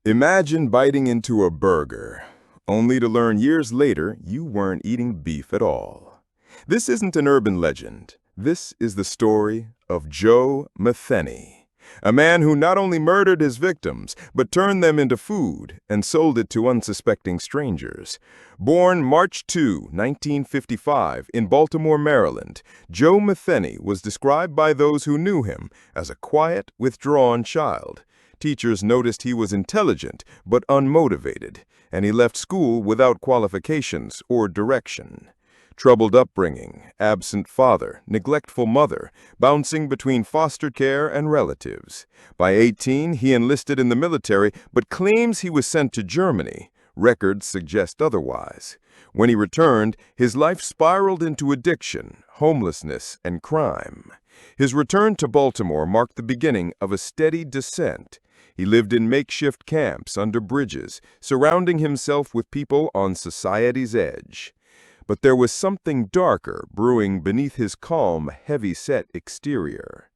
Imagine biting into a burger, only to learn years later you weren't eating beef at all. This isn't an urban legend. This is the story of Joe Metheny, a man who not only murdered his victims, but turned them into food and sold it to unsuspecting strangers. Born March 2, 1955, in Baltimore, Maryland, Joe Metheny was described by those who knew him as a quiet, withdrawn child. Teachers noticed he was intelligent but unmotivated, and he left school without qualifications or direction. Troubled upbringing, absent father, neglectful mother, bouncing between foster care and relatives. By 18, he enlisted in the military but claims he was sent to Germany. Records suggest otherwise. When he returned, his life spiraled into addiction, homelessness, and crime. His return to Baltimore marked the beginning of a steady descent. He lived in makeshift camps under bridges, surrounding himself with people on society's edge. But there was something darker brewing beneath his calm, heavy-set exterior.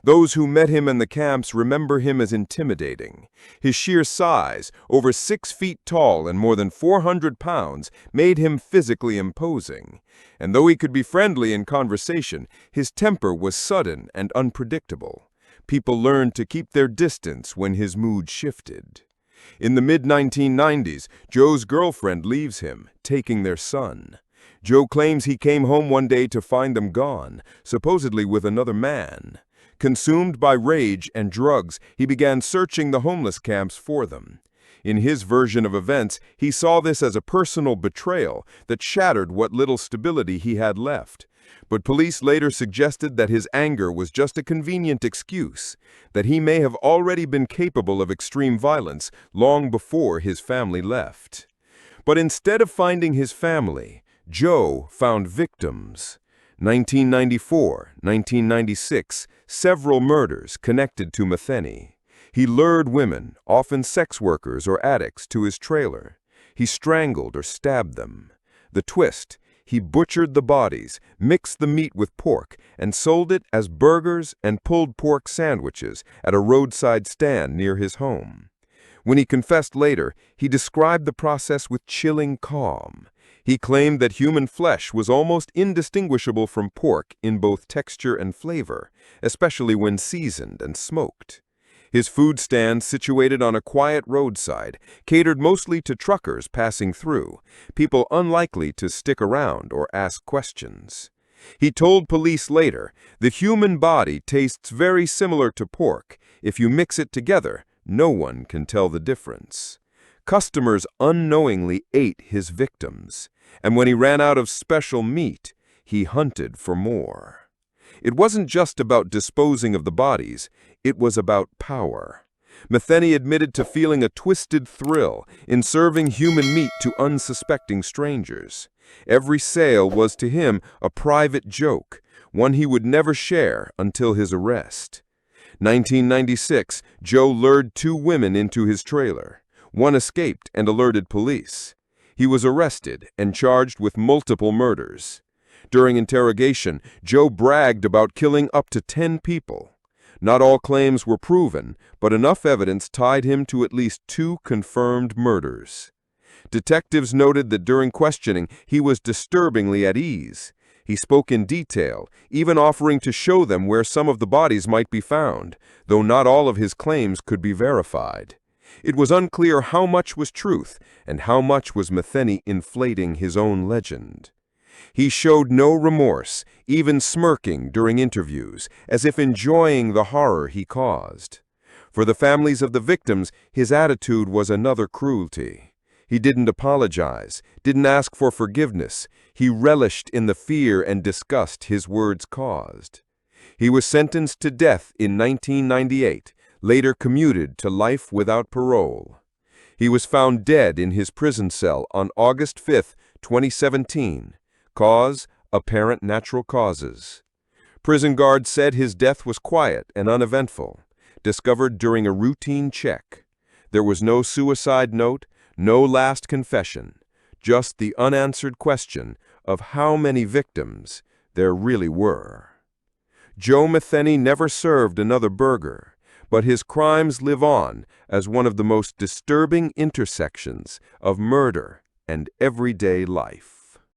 Those who met him in the camps remember him as intimidating. His sheer size, over 6 feet tall and more than 400 pounds, made him physically imposing. And though he could be friendly in conversation, his temper was sudden and unpredictable. People learned to keep their distance when his mood shifted. In the mid-1990s, Joe's girlfriend leaves him, taking their son. Joe claims he came home one day to find them gone, supposedly with another man. Consumed by rage and drugs, he began searching the homeless camps for them. In his version of events, he saw this as a personal betrayal that shattered what little stability he had left. But police later suggested that his anger was just a convenient excuse, that he may have already been capable of extreme violence long before his family left. But instead of finding his family, Joe found victims. 1994, 1996, several murders connected to Metheny. He lured women, often sex workers or addicts, to his trailer. He strangled or stabbed them. The twist: he butchered the bodies, mixed the meat with pork, and sold it as burgers and pulled pork sandwiches at a roadside stand near his home. When he confessed later, he described the process with chilling calm. He claimed that human flesh was almost indistinguishable from pork in both texture and flavor, especially when seasoned and smoked. His food stand, situated on a quiet roadside, catered mostly to truckers passing through, people unlikely to stick around or ask questions. He told police later, "The human body tastes very similar to pork. If you mix it together, no one can tell the difference." Customers unknowingly ate his victims, and when he ran out of special meat, he hunted for more. It wasn't just about disposing of the bodies, it was about power. Metheny admitted to feeling a twisted thrill in serving human meat to unsuspecting strangers. Every sale was to him a private joke, one he would never share until his arrest. 1996, Joe lured 2 women into his trailer. One escaped and alerted police. He was arrested and charged with multiple murders. During interrogation, Joe bragged about killing up to 10 people. Not all claims were proven, but enough evidence tied him to at least 2 confirmed murders. Detectives noted that during questioning, he was disturbingly at ease. He spoke in detail, even offering to show them where some of the bodies might be found, though not all of his claims could be verified. It was unclear how much was truth and how much was Metheny inflating his own legend. He showed no remorse, even smirking during interviews, as if enjoying the horror he caused. For the families of the victims, his attitude was another cruelty. He didn't apologize, didn't ask for forgiveness. He relished in the fear and disgust his words caused. He was sentenced to death in 1998, later commuted to life without parole. He was found dead in his prison cell on August 5, 2017. Cause: apparent natural causes. Prison guards said his death was quiet and uneventful, discovered during a routine check. There was no suicide note, no last confession, just the unanswered question of how many victims there really were. Joe Metheny never served another burger, but his crimes live on as one of the most disturbing intersections of murder and everyday life.